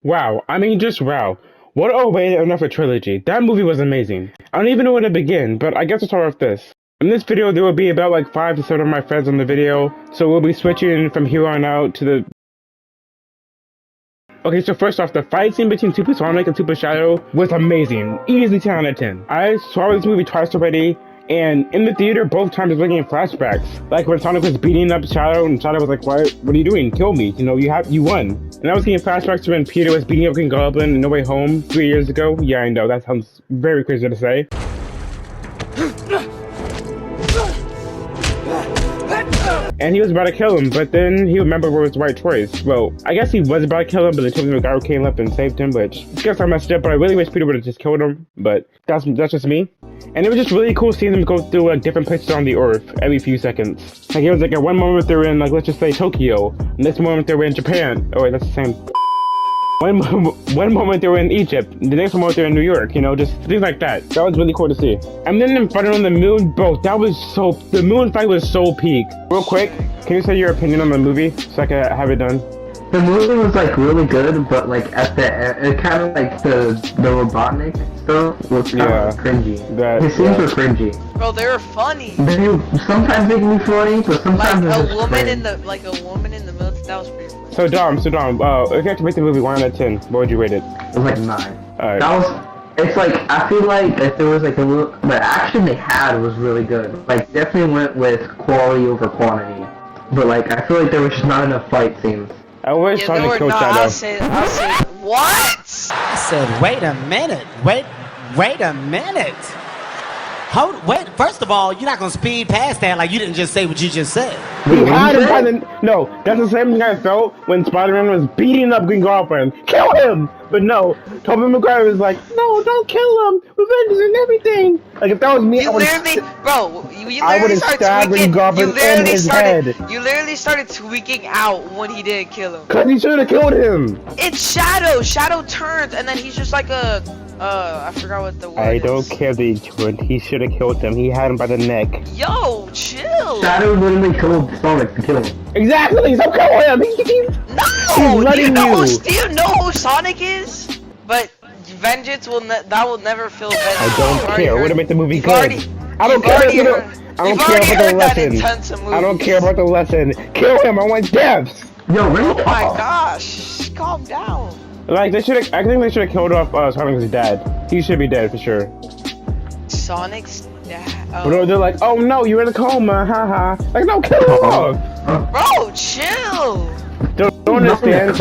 Wow, I mean, just wow. What a way to end off a trilogy. That movie was amazing. I don't even know where to begin, but I guess I'll start with this. In this video, there will be about like 5 to 7 of my friends on the video, so we'll be switching from here on out to the... Okay, so first off, the fight scene between Super Sonic and Super Shadow was amazing. Easily 10 out of 10. I saw this movie twice already, and in the theater, both times I was looking at flashbacks. Like when Sonic was beating up Shadow, and Shadow was like, what are you doing? Kill me. You know, you won. And I was getting flashbacks to when Peter was beating up Green Goblin in No Way Home 3 years ago. Yeah, I know, that sounds very crazy to say. And he was about to kill him, but then he remembered what was the right choice. Well, I guess he was about to kill him, but they told him the guy who came up and saved him, which I guess I messed up, but I really wish Peter would have just killed him, but that's just me. And it was just really cool seeing them go through like different places on the Earth every few seconds. Like it was like at one moment they're in like, let's just say Tokyo, and next moment they were in Japan. Oh wait, that's the same. One moment they were in Egypt, the next moment they're in New York, you know, just things like that. That was really cool to see. And then in fighting on the moon, bro, the moon fight was so peak. Real quick, can you say your opinion on the movie so I can have it done? The movie was like really good, but like at the end, it kind of like the Robotnik stuff was kind of cringy. His scenes were cringy. Bro, they were funny. They sometimes make me funny, but sometimes like a woman in the military. That was pretty funny. So Dom, if you had to rate the movie 1 out of 10, what would you rate it? It was like 9. Alright. It's like, I feel like if there was like a little, the action they had was really good. Like, definitely went with quality over quantity. But like, I feel like there was just not enough fight scenes. I wish Sonic killed Shadow. I'll say, what? I said, wait a minute, wait a minute. Wait, first of all, you're not gonna speed past that like you didn't just say what you just said. No, that's the same thing I felt when Spider-Man was beating up Green Goblin. Kill him! But no, Tobey Maguire was like, no, don't kill him! Revenge and everything! Like, if that was me, you literally started Green Goblin in his head. You literally started tweaking out when he didn't kill him. Cause he should have killed him! It's Shadow! Shadow turns, and then he's just like a... I forgot what the word I don't care that he turned. He should have killed him. He had him by the neck. Yo, chill! Shadow literally killed Sonic to kill him. Exactly! So kill him! No! Do you know who Sonic is? But vengeance will never feel vengeance. I don't care. It would have made the movie good. I don't care about the lesson. Kill him! I want deaths! Yo, oh my gosh! Calm down. Like I think they should have killed off Sonic's dad. He should be dead for sure. Sonic's dad. Oh. But they're like, oh no, you're in a coma, haha. Like, no, kill him off. Bro, chill. Don't understand.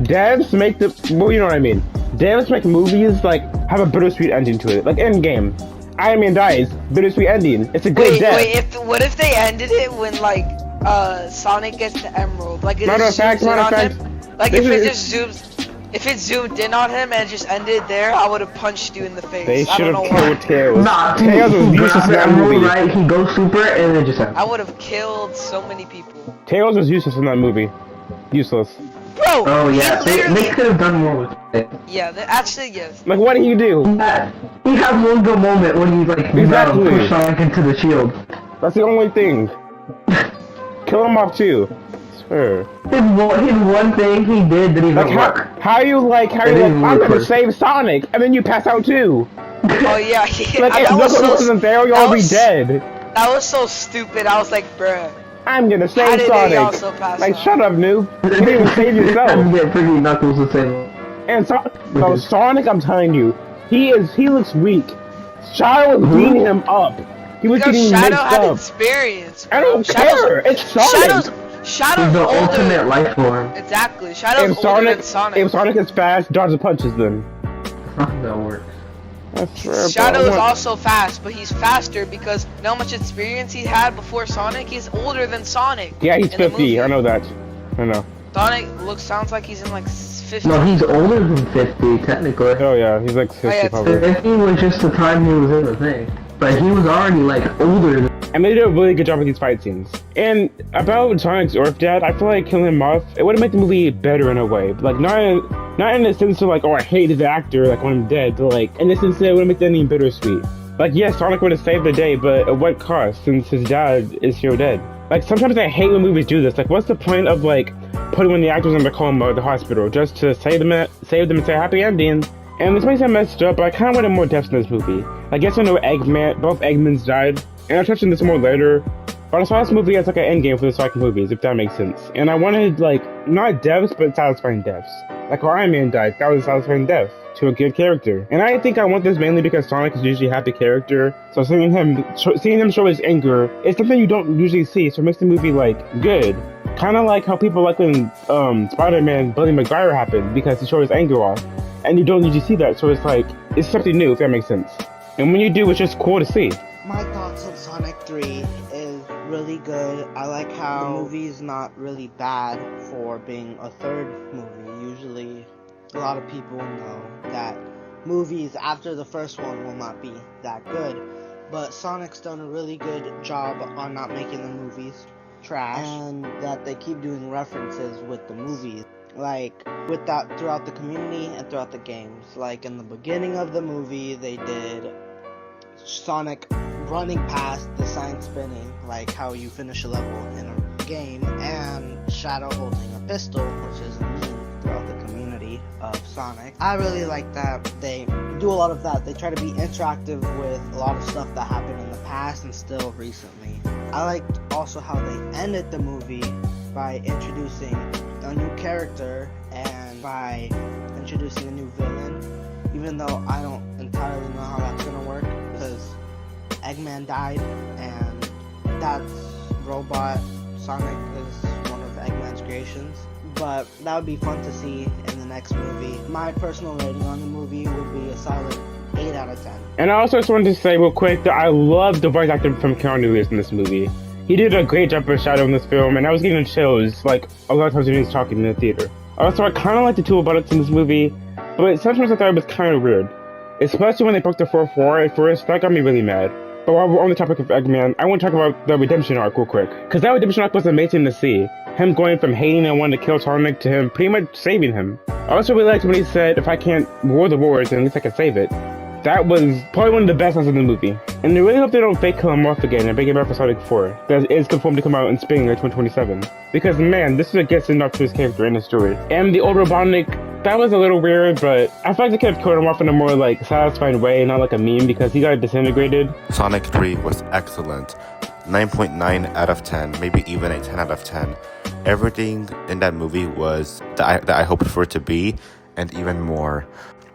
Devs make well, you know what I mean. Devs make movies like have a bittersweet ending to it. Like Endgame, Iron Man dies, bittersweet ending. It's a good death. What if they ended it when like Sonic gets the emerald? Like matter of fact. Like if it zoomed in on him and just ended there, I would have punched you in the face. They should have killed Tails. Nah, Tails was useless in that movie. Right, he goes super and it just ends. I would have killed so many people. Tails was useless in that movie. Useless. Bro! Oh yeah, they could have done more with it. Yeah, actually, yes. Like, what do you do? He had one good moment when he like pushed Sonic into the shield. That's the only thing. Kill him off too. Sure. His one thing he did didn't even work. How you like, I'm gonna save Sonic, and then you pass out too. Oh yeah, like, if Knuckles wasn't there, you'll all be dead. That was so stupid, I was like, bruh. I'm gonna save Sonic. Like, shut up, noob. You didn't even save yourself. I'm getting freaking Knuckles the same. And so Sonic, I'm telling you, he looks weak. Shadow was beating him up. He was getting mixed up. Shadow had experience, bro. I don't care. It's Sonic. Shadow's the older. Ultimate life form. Exactly. Shadow's older than Sonic. If Sonic is fast, dodge the punches then. That works. Shadow is also fast, but he's faster because you know how much experience he had before Sonic? He's older than Sonic. Yeah, he's 50. I know that. I know. Sonic sounds like he's in like 50. No, he's older than 50, technically. Oh yeah, he's like 50 probably. 50 was just the time he was in the thing. But he was already like older than... And they did a really good job with these fight scenes. And about Sonic's Earth Dad, I feel like killing him off, it would have made the movie better in a way. But like not in the sense of like, oh, I hate the actor, like when I'm dead, but like in the sense that it would have made the ending bittersweet. Like yes, Sonic would have saved the day, but at what cost since his dad is still dead? Like sometimes I hate when movies do this. Like what's the point of like putting one of the actors in the coma at the hospital just to save them and say happy ending. And this makes me messed up, but I kind of wanted more depth in this movie. I guess I know both Eggmans died, and I'll touch on this more later. But I saw this movie as like an endgame for the Sonic movies, if that makes sense. And I wanted, like, not deaths, but satisfying deaths. Like when Iron Man died, that was a satisfying death to a good character. And I think I want this mainly because Sonic is usually a happy character. So seeing him show his anger is something you don't usually see, so it makes the movie, like, good. Kind of like how people like when Spider-Man Billy Maguire happened, because he showed his anger off. And you don't usually see that, so it's like, it's something new, if that makes sense. And when you do, it's just cool to see. My thoughts on Sonic 3 is really good. I like how the movie is not really bad for being a third movie. Usually, a lot of people know that movies after the first one will not be that good. But Sonic's done a really good job on not making the movies trash, and that they keep doing references with the movies. Like, with that throughout the community and throughout the games. Like, in the beginning of the movie, they did Sonic running past the sign spinning, like how you finish a level in a game, and Shadow holding a pistol, which is a meme throughout the community of Sonic. I really like that they do a lot of that. They try to be interactive with a lot of stuff that happened in the past and still recently. I liked also how they ended the movie by introducing a new character and by introducing a new villain, even though I don't entirely know how that's gonna work, because Eggman died, and that's Robot Sonic is one of Eggman's creations. But that would be fun to see in the next movie. My personal rating on the movie would be a solid 8 out of 10. And I also just wanted to say real quick that I love the voice actor from Keanu Reeves in this movie. He did a great job of Shadow in this film, and I was getting chills, like, a lot of times when he was talking in the theater. Also, I kind of like the two bullets in this movie, but sometimes I thought it was kind of weird. Especially when they broke the 4-4 at first, that got me really mad. But while we're on the topic of Eggman, I want to talk about the redemption arc real quick. Because that redemption arc was amazing to see. Him going from hating and wanting to kill Sonic to him pretty much saving him. I also really liked when he said, if I can't rule the wars, then at least I can save it. That was probably one of the best lines in the movie. And I really hope they don't fake kill him off again and bring him back for Sonic 4. That is confirmed to come out in spring of 2027. Because man, this is a good send off to his character in the story. And the old Robotnik, that was a little weird, but I feel like they could have killed him off in a more like satisfying way, not like a meme, because he got disintegrated. Sonic 3 was excellent. 9.9 out of 10, maybe even a 10 out of 10. Everything in that movie was that I hoped for it to be, and even more.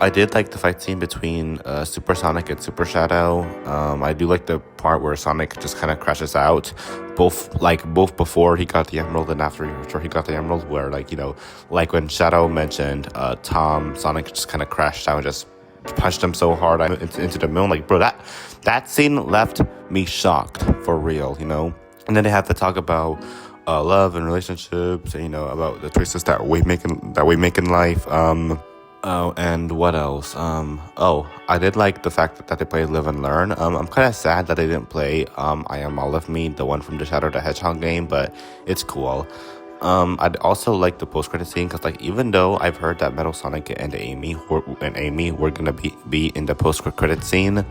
I did like the fight scene between Super Sonic and Super Shadow. I do like the part where Sonic just kind of crashes out, both before he got the emerald and after he got the emerald, where like when Shadow mentioned Tom, Sonic just kind of crashed out and just punched him so hard into the moon. Like, bro, that scene left me shocked for real, And then they have to talk about love and relationships, and about the choices that we make in life. And what else? I did like the fact that they played Live and Learn. I'm kind of sad that they didn't play I Am All of Me, the one from the Shadow the Hedgehog game, but it's cool. I'd also like the post-credit scene, because even though I've heard that Metal Sonic and Amy were gonna be in the post-credit scene,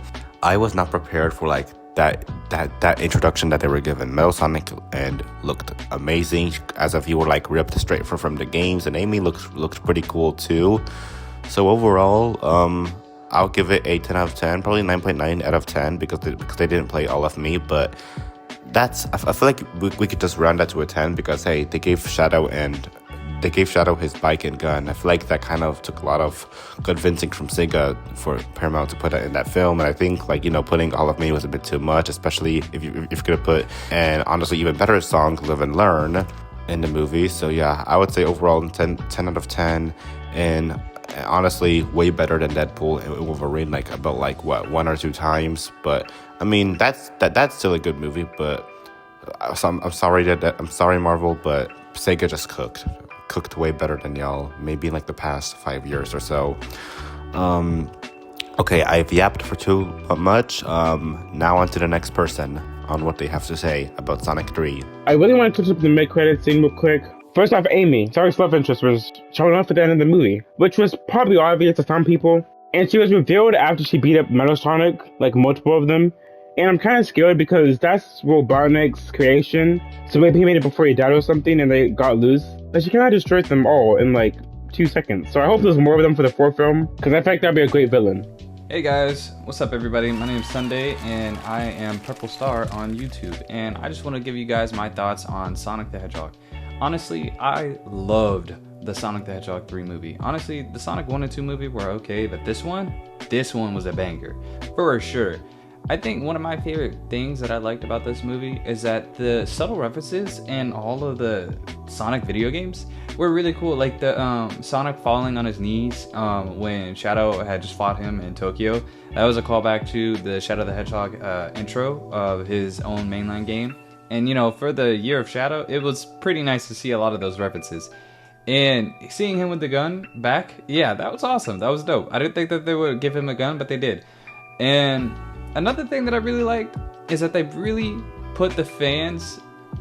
I was not prepared for that introduction that they were given. Metal Sonic and looked amazing, as if you were ripped straight from the games, and Amy looked pretty cool too. So overall, I'll give it a 10 out of 10, probably 9.9 out of 10, because they didn't play All of Me, but I feel like we could just round that to a 10, because hey, they gave Shadow his bike and gun. I feel like that kind of took a lot of convincing from Sega for Paramount to put it in that film, and I think putting All of Me was a bit too much, especially if you're gonna put an honestly even better song, Live and Learn, in the movie. So yeah, I would say overall 10 out of 10, and honestly way better than Deadpool and Wolverine, about 1 or 2 times. But I mean, that's still a good movie. But I'm sorry Marvel, but Sega just cooked way better than y'all, maybe in the past 5 years or so. Okay, I've yapped for too much. Now on to the next person on what they have to say about Sonic 3. I really want to touch up the mid-credit scene real quick. First off, Amy, Sonic's love interest, was showing off at the end of the movie, which was probably obvious to some people. And she was revealed after she beat up Metal Sonic, multiple of them. And I'm kind of scared because that's Robotnik's creation. So maybe he made it before he died or something and they got loose. but she kind of destroyed them all in like 2 seconds. So I hope there's more of them for the 4th film, because I think that'd be a great villain. Hey guys, what's up everybody? My name is Sunday and I am Purple Star on YouTube, and I just want to give you guys my thoughts on Sonic the Hedgehog. Honestly, I loved the Sonic the Hedgehog 3 movie. Honestly, the Sonic 1 and 2 movie were okay, but this one was a banger, for sure. I think one of my favorite things that I liked about this movie is that the subtle references in all of the Sonic video games were really cool. Like the Sonic falling on his knees when Shadow had just fought him in Tokyo. That was a callback to the Shadow the Hedgehog intro of his own mainline game. And you know, for the Year of Shadow, it was pretty nice to see a lot of those references. And seeing him with the gun back, yeah, that was awesome. That was dope. I didn't think that they would give him a gun, but they did. And another thing that I really liked is that they really put the fans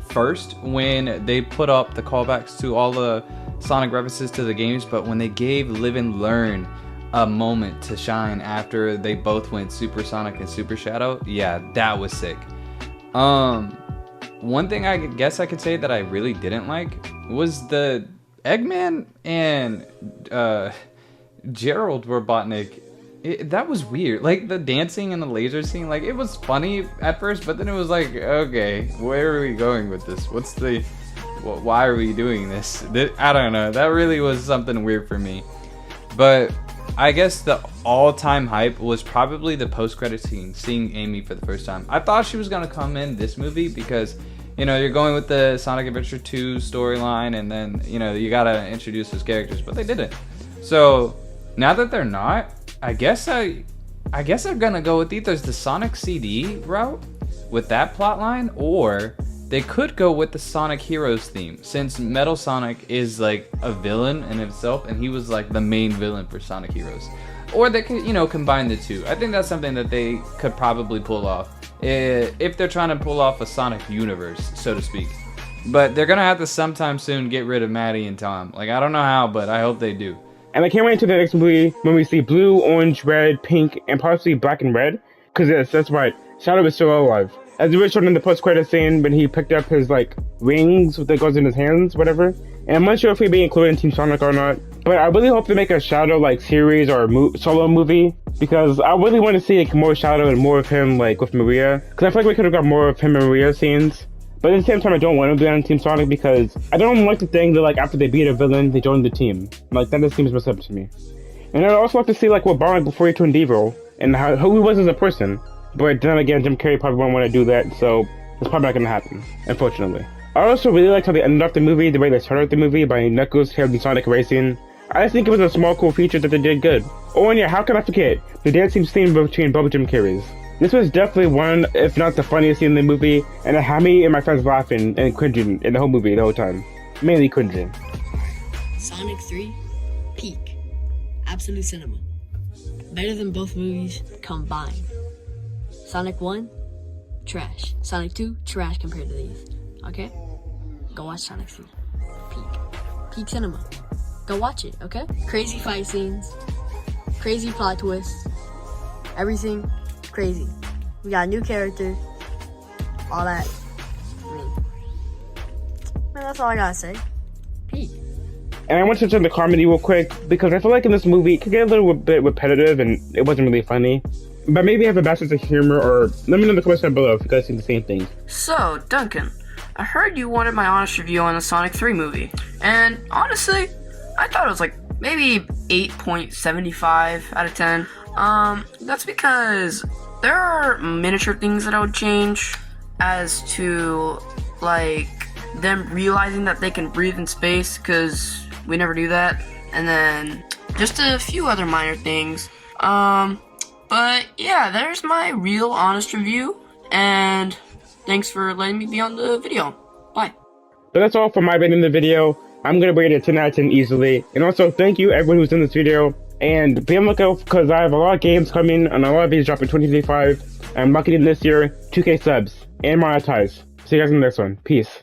first when they put up the callbacks to all the Sonic references to the games, but when they gave Live and Learn a moment to shine after they both went Super Sonic and Super Shadow, yeah, that was sick. One thing I guess I could say that I really didn't like was the Eggman and Gerald Robotnik. That was weird. Like the dancing and the laser scene, like it was funny at first, but then it was like, okay, where are we going with this? Why are we doing this? I don't know. That really was something weird for me. But I guess the all-time hype was probably the post-credit scene, seeing Amy for the first time. I thought she was gonna come in this movie because, you know, you're going with the Sonic Adventure 2 storyline, and then, you know, you gotta introduce those characters, but they didn't. So now that they're not, I guess they're gonna go with either the Sonic CD route with that plot line, or they could go with the Sonic Heroes theme, since Metal Sonic is like a villain in himself, and he was like the main villain for Sonic Heroes. Or they could, you know, combine the two. I think that's something that they could probably pull off if they're trying to pull off a Sonic universe, so to speak. But they're gonna have to sometime soon get rid of Maddie and Tom. Like, I don't know how, but I hope they do. And I can't wait until the next movie when we see blue, orange, red, pink, and possibly black and red. Because yes, that's right, Shadow is still alive. As it was shown in the post-credit scene when he picked up his, like, rings that goes in his hands, whatever. And I'm not sure if he'll be included in Team Sonic or not. But I really hope they make a Shadow, like, series or solo movie. Because I really want to see, like, more Shadow and more of him, like, with Maria. Because I feel like we could have got more of him and Maria scenes. But at the same time, I don't want to be on Team Sonic because I don't like the thing that, like, after they beat a villain, they join the team. Like, that just seems messed up to me. And I'd also like to see, like, what Bond before he turned evil, and who he was as a person. But then again, Jim Carrey probably won't want to do that, so it's probably not going to happen, unfortunately. I also really liked how they ended off the movie, the way they started the movie, by Knuckles, Tails, and Sonic racing. I just think it was a small, cool feature that they did good. Oh, and yeah, how can I forget? The dancing scene between both Jim Carreys. This was definitely one, if not the funniest scene in the movie, and it had me and my friends laughing and cringing in the whole movie the whole time. Mainly cringing. Sonic 3, peak. Absolute cinema. Better than both movies combined. Sonic 1, trash. Sonic 2, trash compared to these. Okay? Go watch Sonic 3. Peak. Peak cinema. Go watch it, okay? Crazy fight scenes. Crazy plot twists. Everything crazy. We got a new character. All that. I mean, that's all I gotta say. Peak. And I want to touch on the comedy real quick, because I feel like in this movie, it could get a little bit repetitive and it wasn't really funny. But maybe have a bad sense of humor, or let me know in the comments down below if you guys think the same thing. So, Duncan, I heard you wanted my honest review on the Sonic 3 movie. And honestly, I thought it was like maybe 8.75 out of 10. That's because there are miniature things that I would change, as to like them realizing that they can breathe in space, because we never do that, and then just a few other minor things. But yeah, there's my real honest review, and thanks for letting me be on the video. Bye. But that's all for my bit in the video. I'm gonna rate it a 10 out of 10 easily. And also, thank you everyone who's in this video. And be on the lookout, because I have a lot of games coming, and a lot of these drop in 2025. I'm marketing this year 2K subs and monetize. See you guys in the next one. Peace.